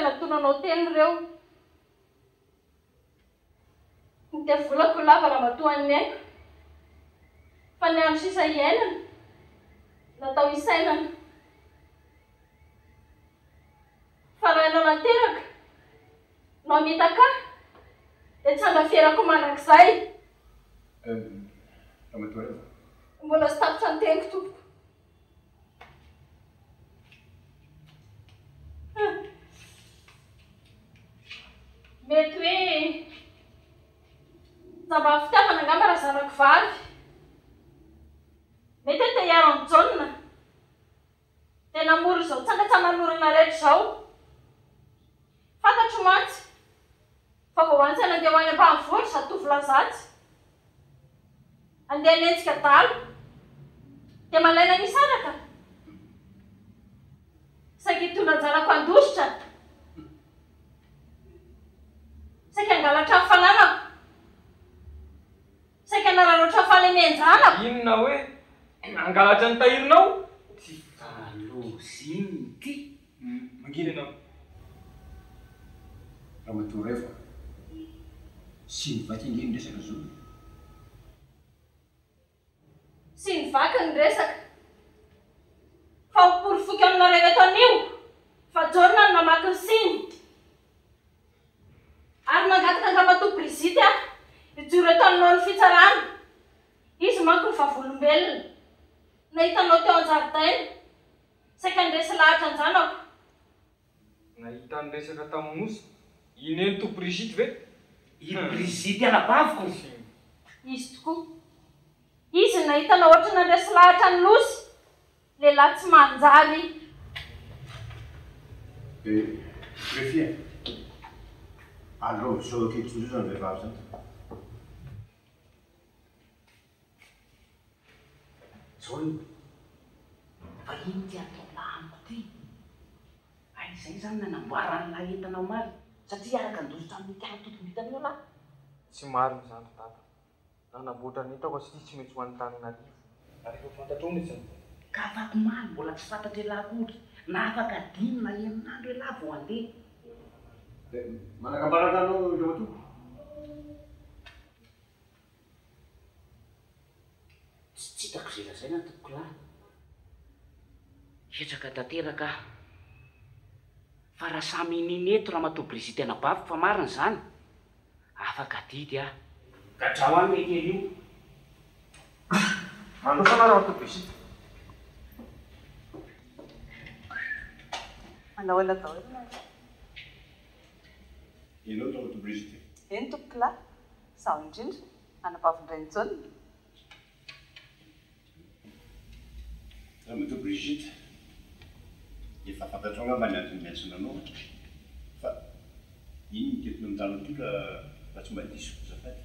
Natonanao teny ireo. Ny dia volako lava raha matohan'ny aiko. Fa ny andro sisa iainana, natao isainana. Fa raha ianao nateraka, no hamita ka, dia tsy handaferako manak'izay. Ramatoa, mbola sy tapitra ny teniko tompoko. Mety hoe zava fitiavana angamba raha zanako vavy. Mety te hiaro amin'ny jaune. Dia namory izao tsangatsanan'olona rehetra izao. Fantatro mantsy fa vao antsy andeha ho any ambanivohitra zatovo lazatsy. Andeha hanenjika dalo. Dia malaina ny saraka. Saika hitondra anjanako andositra. Saika angalatra ny fananako. Saika nararotra ny fahalemezanako. Inona hoe angalatra ny tahirinao? Ty faloziny ty. Mangina ianao. Ramatoa rehefa sy nivaky ingeny resaka zao. Sy nivaky ny resaka. Fa miporifoky aminareo eto anio. Fa jaune no namaky ny siny. Ary mangataka ny ramatoa Brigitte hijoro eto aminao ny fitsarana. Izy manko ny vavolombelona. Nahitanao teo an-jaridaina. Saika niresa lahatra anjanako. Nahita ny resaka tamin'ny nosy. Ineny to Brigitte ve? I Brigitte anabaviko. Izy tokoa. Izy nahitanao ohatra nandresa lahatra ny nosy. Lehilahy tsy manjary. Greffier. Allô, so che tu non le vas. Son. Fa iny ty atao lampo ty. Ay, izay zany nanamboarany nahitanao mary. Satria araka andositra amin'ny tiana tokony hitanao lahy. Tsy marina izany tata. Nanamboatra ny hitako tsy maintsy ho an'ny Tananarivo. Ary efa fantatrao mihitsy. Ka afaka maly mbola tsy fantatra elakory. Na afaka dimy na enin'andro ela vao andeha. Manakambaraga anao ramatoa? Tsy hitako izay lazaina toko lahy. Hitraka tanteraka fa raha samy ininy eto ramatoa Brigitte anabaviko fa marina izany. Afaka didy ah. Ka drao any mety io. Mandosana ramatoa Brigitte. Manao ela daholo ianao. Ianao ramatoa Brigitte? Eny tompoko lahy, zaho indrindra, anabavindray ny jaune. Ramatoa Brigitte, efa fantatrao angamba ny antony miantsona anao. Fa iny mitentona amin'ny tany ity ka tsy mba disiko zafady.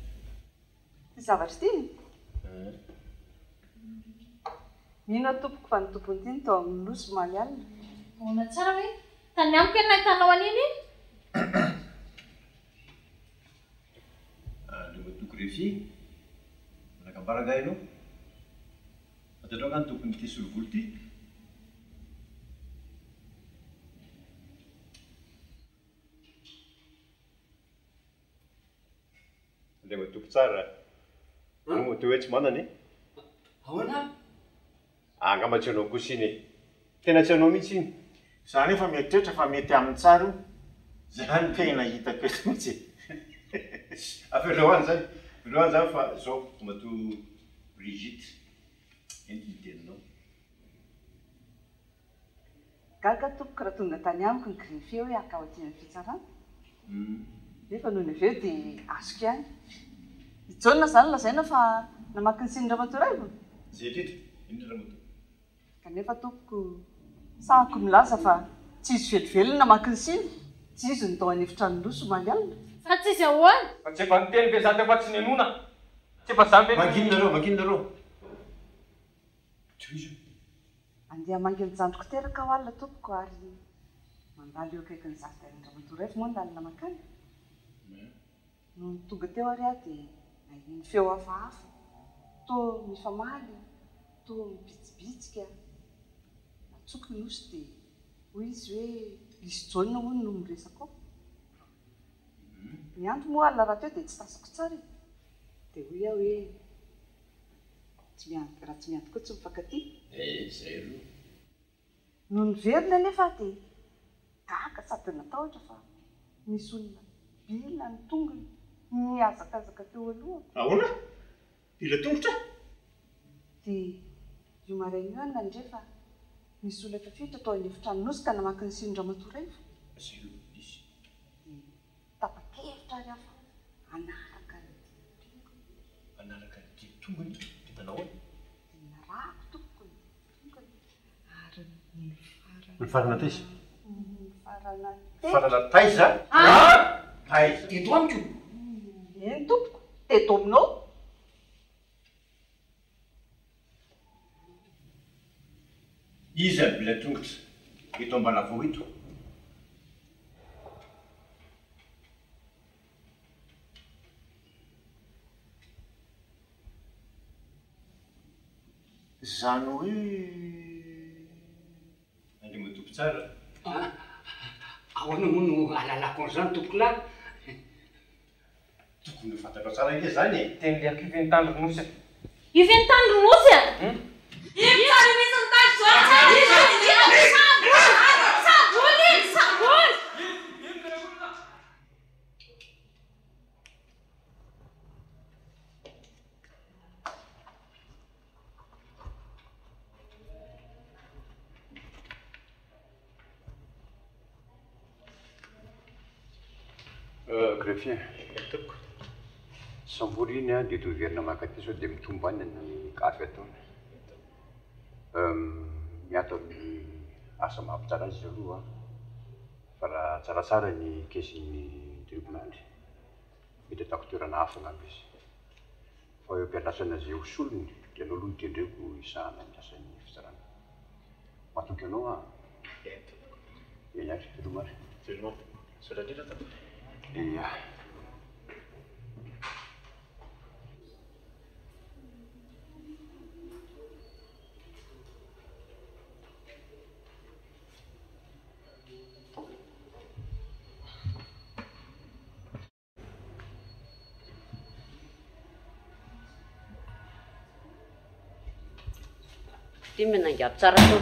Ty zavatra ty? Mino tompoko fa ny tompony ty tao amin'ny nosy maly alina. Ona tsara hoe tany amiko eny nahitanao an'iny? Ramatoa Greffier, manakambaraga ianao. Fantatrao nga ny tompony ty solovolo ty? Le matoko tsara. Mo teo hoe tsy manana e? Ahoana? Angamba tsy anao kosiny e. Tena tsy anao mihitsy iny. Zany efa mieritreritra fa mety amin'ny tsara io. Zany tena hitako eto mihitsy. Aferreo any zany. Aferreo any zany fa zao ramatoa Brigitte. Eny ny teninao. Gaga tompoko raha tonga tany amiko ny greffier hoe haka ao aty amin'ny fitsarana. Nefa noho ny avy eo dia azoko ihany. Ny jaune zany lazaina fa namaky ny siny ramatoa raivo. Zay indrindra, indrindra ramatoa. Kanefa tompoko sahako milaza fa tsy izy velively namaky ny siny. Tsy izy ny tao anefitra ny nosy maly alina. Fa tsy izy ahoana? Fa tsy efa niteny ve zany efa tsy nenona. Tsy efa zany Manginonareo. Toizo. Andeha mangeny jandroko teraka ao alina tompoko ary mandalo eo akaiky ny zaridain'ny ramatoa raivo moa ndalina makany. No tonga teo ary aho dia nahiny feo hafahafa. Toa mifamaly, toa mibitsibitsika. Natsoko ny nosy dia hoy izy hoe isy jaune hono no miresaka ao. Ny andro moa alina raha teo dia tsy tasako tsara e. Dia hoy aho hoe raha tsy mianto koa tsy mifankatia. Zay aloha. No niverina nefa dia gaga sady natahotra fa misy olona bila ny tongony miazakazaka teo aloha. Ahoana? Bila tongotra? Dia io maraina io any nandrefa misy olona tafiditra atao any efitrano nosy ka namaky ny siny Ramatoaraivo. Zay aloha misy. Dia tapa-kevitra ary aho fa anaraka ny tongony. Anaraka ny tongony dia manao ahoana? Dia narahako tompoko ny tongony ary Ny farana taiza? farana taiza? Taiza. Eto amiko. Eny tompoko, teto aminao. Iza ny bila tongotra eto ambana vao eto? Zany hoe andeha tompo tsara. Ahoana moa no alalako an'izany tompoko lahy? Tokony ho fantatro tsara ike zany e. Teny le ako ivy nitandro nosy. Ivy nitandro nosy a? Ivy tsara misy nitandro Samboly! Grefien, Samboly iny a dia toverina mankaty sao dia mitombo any ny kafy ataony. Miato amin'ny asa mahampitsara azy aloha fa raha tsaratsara ny kesin'ny tribonaly mety ataoko toerana hafa ngamba izy. Fa eo am-pialasana izay hosolony dia anao aloha nitendreko isahana ny asan'ny fitsarana. Matoky anao a? Eny ary, Romary. Saotra indrindra ta. Ia. Ty menangabo tsara tao.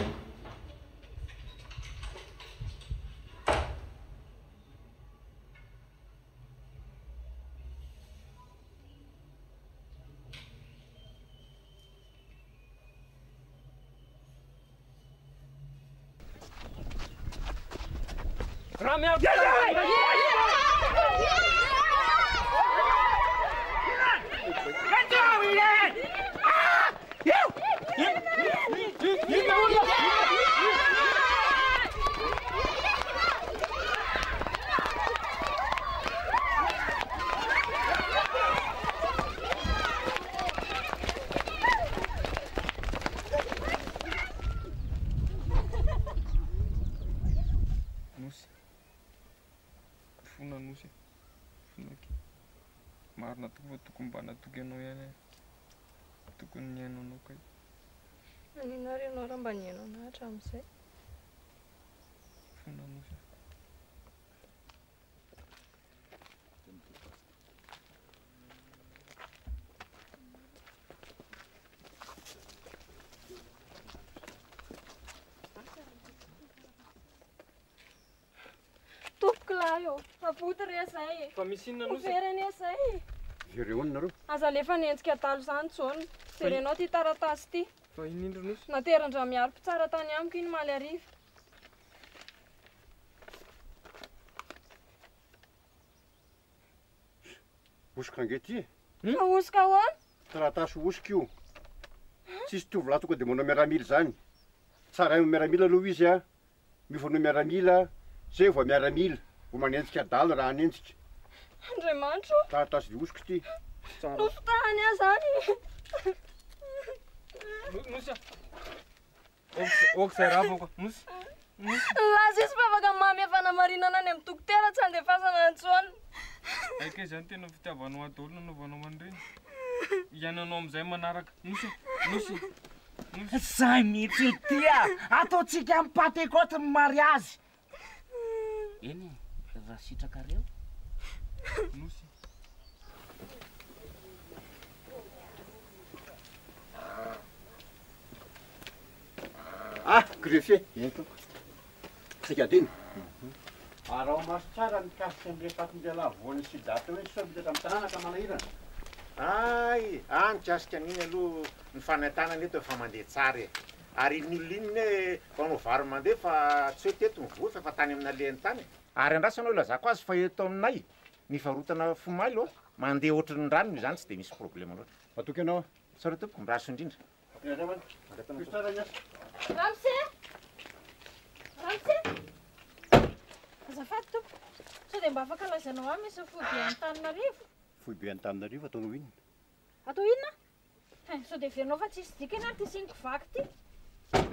Marina tokony mba natoky anao ihany tokony ny hainao kay. Anina ary ianao raha mba ny hainao na hatramin'izay. Fona nosy. Tompoko lahy eo, avoty re izay. Fa misy inona nosy? Overany izay. Ireo nareo? Aza alefa nentsika talo izany Jaune. Jerenao ty taratasy ty. Fa inindro nosy? Nateran-dra miaro mpitsara tany amiko iny maly ariva. Osika angety? Fa osika ahoana? Taratasy osika io. Tsisy tovolahy tonga dia manao miaramila zany. Tsara io miaramila aloha izy a. Mifanao miaramila, zay vao miaramila, vao manenjika adala raha anenjika. Andriamanitro. Taratasy osika ty. Nofotahany aho zany. Nosy. Okizay raha vao nosy. Laza izy fa afaka mamy avana marinana any amin'ny dokotera tsy andefasana ny Jaune. Aika izany tena fitiavanao adolo nanaovanao an'ireny. Iananao amin'izay manaraka. Nosy. Zay mihitsy tia ataotsika mipatekoty ny mariazy. Eny raha sitraka reo nosy. Greffier eto sika diny arao maso tsara mikasika am'le fatindrala voany sy data hoe sombytetra amin'ny tanàna ka manahirana. Ay mikasika an'iny aloha ny fanentanana eto efa mandeha tsara e. Ary ny olona iny hoe mpanao vary mandeha fa tsy hoe teto mivoa fa tany amin'ny alehany tany. Ary andrasana lazako azy fa eto aminay ny varotana fomaly aloha mandeha ohatran'ny rano izany tsy dia misy problème loatra. Matoky ianao Sara tompoko miraso indrindra. Ramse! Azafady tompoko. Sao dia mba afaka lazainao ahy misy foibe Antananarivo? Foibe Antananarivo ataonao inona? Atao inona? Sao dia verinao fa tsisy dikany ary ty siniko vaky ty.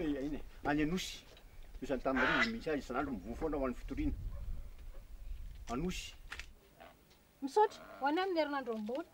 Iny any Anosy. Misy Antananarivo misy azy isan'andro mivoa foana ho an'ny fitoriana. Anosy. Misaotra, ho any amin'ny herinandro ambony.